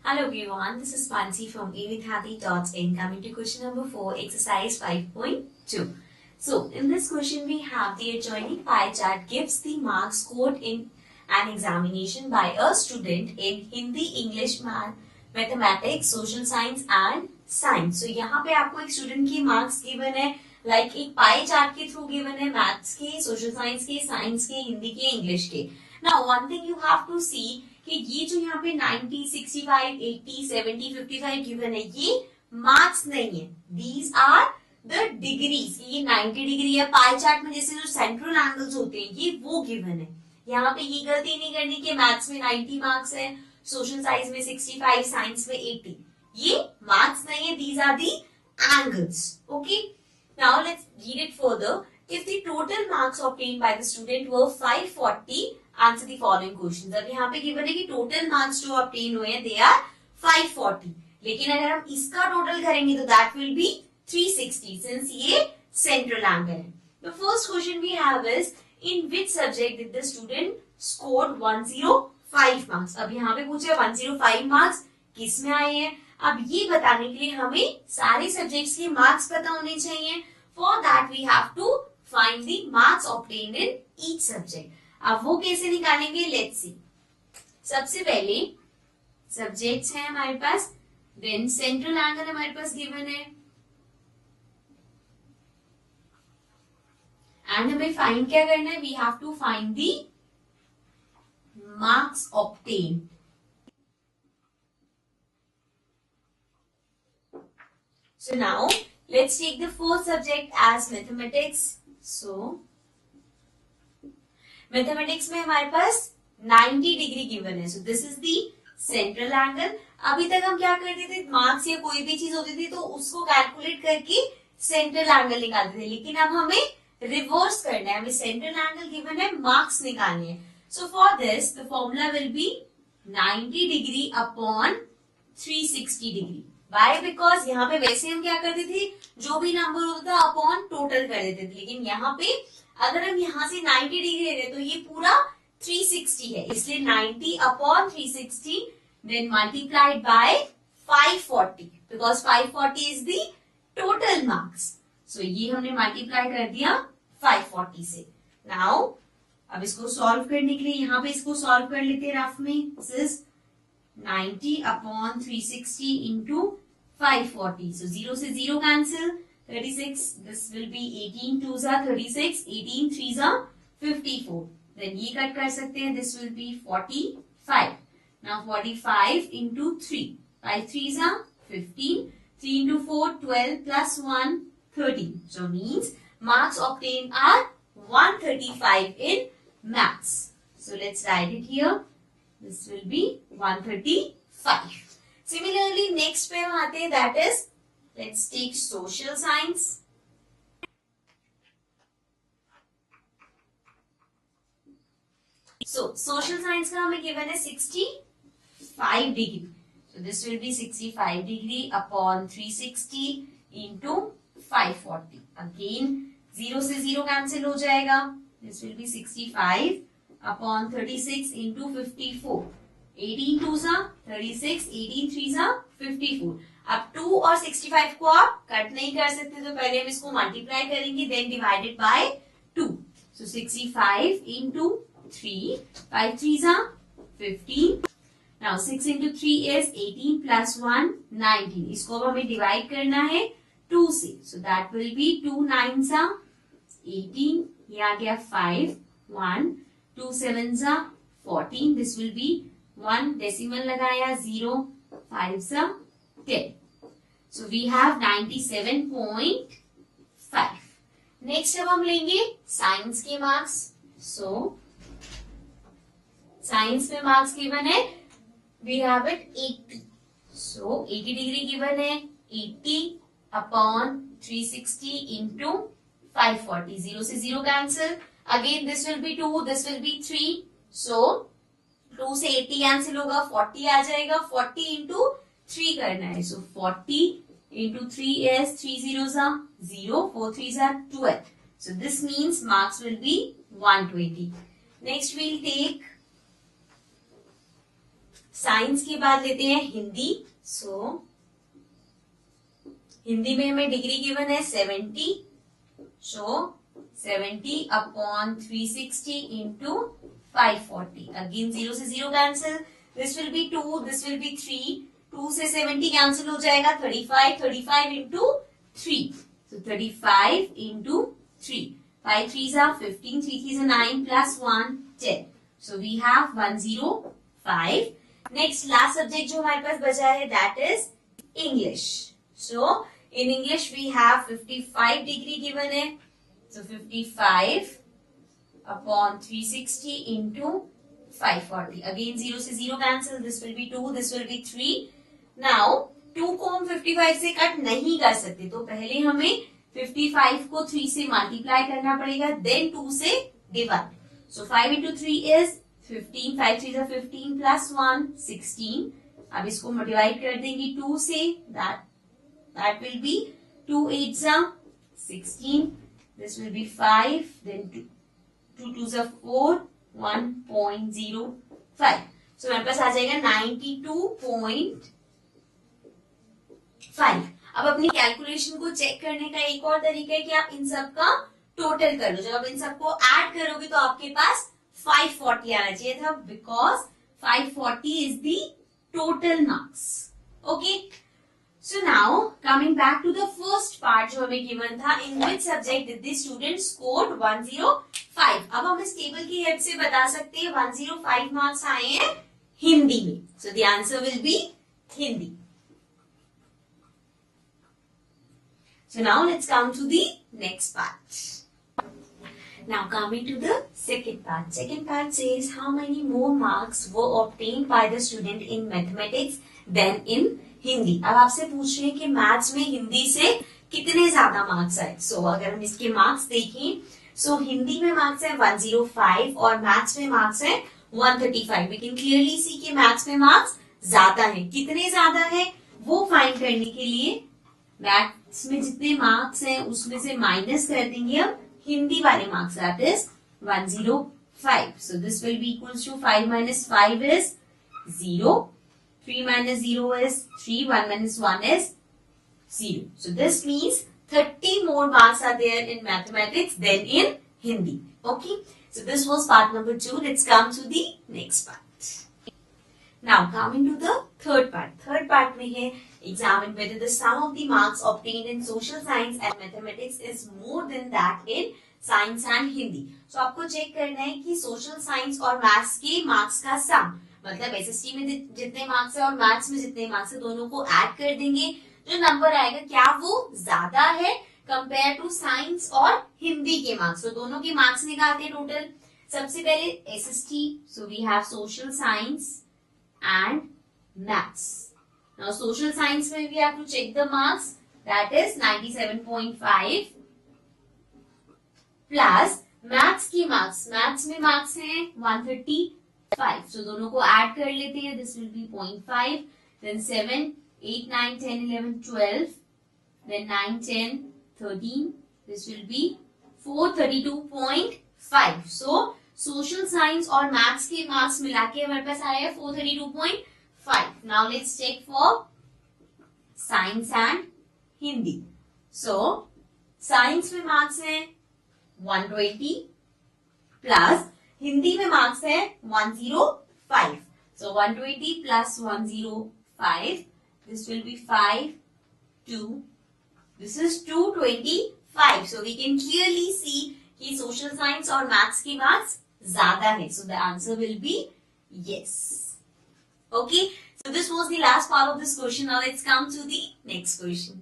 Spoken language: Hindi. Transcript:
Hello everyone, this is Pansi from avithathi.in coming to question number 4, exercise 5.2. So, in this question we have the adjoining pie chart gives the marks scored in an examination by a student in Hindi, English, Mathematics, Social Science and Science. So, यहाँ पे आपको एक student की marks given है, like एक pie chart के through given है, maths के, social science के, science के, हिंदी के, English के. Now, one thing you have to see कि ये जो यहाँ पे 90, 65, 80, 70, 55 गिवन है ये मार्क्स नहीं है. These are the degrees. ये 90 डिग्री है. पाई चार्ट में जैसे जो सेंट्रल एंगल्स होते हैं ये वो गिवन है. यहाँ पे ये गलती नहीं करनी कि मैथ्स में 90 मार्क्स है, सोशल साइंस में 65, साइंस में 80. ये मार्क्स नहीं है. These are the angles. Okay. Now let's read it further. If the total marks obtained by the student were 540, answer the following questions. अब यहाँ पे गिवन है कि टोटल मार्क्स जो ऑब्टेन हुए हैं दे आर 540. लेकिन अगर हम इसका टोटल करेंगे तो दैट विल बी 360 सिंस ये सेंट्रल एंगल है. The first question we have is in which subject did the student scored 105 marks. अब यहाँ पे पूछे 105 मार्क्स किस में आए हैं. अब ये बताने के लिए हमें सारे सब्जेक्ट्स के मार्क्स पता होने चाहिए. For that we have to find the marks obtained in each subject. अब वो कैसे निकालेंगे लेट्स सी. सबसे पहले सब्जेक्ट्स हैं हमारे पास, देन सेंट्रल एंगल हमारे पास गिवन है एंड हमें फाइंड क्या करना है. We have to find the marks obtain. So now let's take the fourth subject as mathematics. So mathematics में हमारे पास 90 डिग्री गिवन है. So this is the central angle. अभी तक हम क्या करते थे, मार्क्स या कोई भी चीज होती थी तो उसको कैलकुलेट करके सेंट्रल एंगल निकालते थे. लेकिन अब हमें रिवर्स करना है. हमें सेंट्रल एंगल गिवन है, मार्क्स निकालने हैं. So for this the formula will be 90 degree upon 360 degree. Why? Because यहाँ पे वैसे हम क्या करते थे, जो भी नंबर होता था अपॉन टोटल कर देते थे. लेकिन यहाँ पे अगर हम यहाँ से 90 डिग्री ले रहे तो ये पूरा 360 है, इसलिए 90 upon 360 then multiplied by 540 because 540 is the total marks. So ये हमने मल्टीप्लाई कर दिया 540 से. नाउ अब इसको सॉल्व करने के लिए यहाँ पे इसको सॉल्व कर लेते हैं रफ में. This is 90 upon 360 into 540. सो 0 से 0 cancel. 36, this will be 18 2s are 36, 18 3s are 54. Then ये कट कर सकते हैं. This will be 45. Now 45 into 3. 5 3s are 15. 3 into 4 12 plus 1 13. So means marks obtained are 135 in maths. So let's write it here. This will be 135. Similarly next पे हम आते हैं, that is let's take social science. So social science का हमें given है 65 degree. So this will be 65 degree upon 360 into 540. Again 0 से 0 cancel हो जाएगा. This will be 65 upon 36 into 54. 18 2s are 36, 18 3s are 54. अब 2 और 65 को आप कट नहीं कर सकते तो पहले हम इसको मल्टीप्लाई करेंगे, then divided by 2. So 65 into 3, 5 3s are 15. Now 6 into 3 is 18 plus 1 19. इसको अब हमें डिवाइड करना है 2 से. So that will B 2 9s are 18. ये आ गया 5 1 2 7s are 14. This will B 1 decimal लगाया 0 5s are 10. So we have 97.5. Next अब हम लेंगे साइंस के मार्क्स. So साइंस में मार्क्स गिवन है, we have it 80. So 80 degree given है, 80 अपॉन 360 into 540. 0 से 0 cancel. Again this will be 2, this will be 3. So 2 से 80 कैंसिल होगा, 40 आ जाएगा. 40 into 3 करना है. So 40 into 3 is 3 zeros are 0, 4 3s are 12. So this means marks will be 120. Next we'll take science के बाद लेते हैं हिंदी। हिंदी में हमें डिग्री गिवन है 70, 70 अपॉन 360 इंटू 540। अगेन 0 से 0 cancel, this will B 2, this will B 3, 2 से 70 कैंसिल हो जाएगा, 35, 35 into 3, so 35 into 3, 5 3s are 15, 3 3s are 9 plus 1 10, so we have 105. Next last subject जो हमारे पास बचा है that is English. So in English we have 55 degree given है, so 55 upon 360 into 540. Again 0 से 0 cancel, this will be 2, this will be 3. Now 2 को हम 55 से कट नहीं कर सकते, तो पहले हमें 55 को 3 से मल्टीप्लाई करना पड़ेगा, then 2 से divide. So 5 into 3 is 15, 5 3s are 15 plus 1 16. अब इसको डिवाइड कर देंगे 2 से, that will be 2 8s are 16. This will be 5, then 2 2s are 4, 1.05. So मेरे पास आ जाएगा 92.5. अब अपनी कैलकुलेशन को चेक करने का एक और तरीका है कि आप इन सब का टोटल कर लो। जब आप इन सबको ऐड करोगे तो आपके पास 540 आना चाहिए था, because 540 is the total marks. Okay, so now coming back to the first part जो हमें given था, in which subject did the student scored 105। अब हम इस टेबल की हेल्प से बता सकते हैं 105 मार्क्स आए हैं हिंदी में, so the answer will be Hindi. So now let's come to the next part. Now coming to the second part. Second part says how many more marks were obtained by the student in mathematics than in Hindi. अब आपसे पूछ रहे हैं कि मैथ्स में हिंदी से कितने ज्यादा मार्क्स आए। सो अगर हम इसके मार्क्स देखें, सो हिंदी में मार्क्स है 105 और मैथ्स में मार्क्स है 135। वी कैन क्लियरली सी कि मैथ्स में मार्क्स ज्यादा है। कितने ज्यादा है वो फाइंड करने के लिए मैथ्स में जितने मार्क्स हैं उसमें से माइनस कर देंगे हम हिंदी वाले marks, that is 105। So this will be equals to 5 minus 5 is 0, 3 minus 0 is 3, 1 minus 1 is 0. So this means 30 more marks are there in mathematics than in Hindi. Okay. So this was part number 2. Let's come to the next part. Now coming to the third part. Third part में है examine whether the sum of the marks obtained in social science and mathematics is more than that in science and Hindi. So आपको चेक करना है कि social science और maths के marks का sum, मतलब एसएसटी में जितने मार्क्स है और मैथ्स में जितने मार्क्स है दोनों को ऐड कर देंगे, जो नंबर आएगा क्या वो ज्यादा है कंपेयर टू साइंस और हिंदी के मार्क्स। तो दोनों के मार्क्स निकालते हैं टोटल। सबसे पहले SST, so we have social science and maths. Now social science में we have to check the marks, that is 97.5 plus maths की मार्क्स, मैथ्स में मार्क्स हैं 135, so दोनों को ऐड कर लेते हैं, this will be 0.5, then 7 8 9 10 11 12, then 9 10 13, this will be 432.5. so social science और मैथ्स के मार्क्स मिला के हमारे पास आया है 432.5. now let's check for science and Hindi. so science में मार्क्स है 120 प्लस हिंदी में मार्क्स है 105. So 120 plus 105, this will be 5 2. This is 225. So we can clearly see कि social science और maths की मार्क्स ज्यादा है. So the answer will be yes. Okay. So this was the last part of this question. Now let's come to the next question.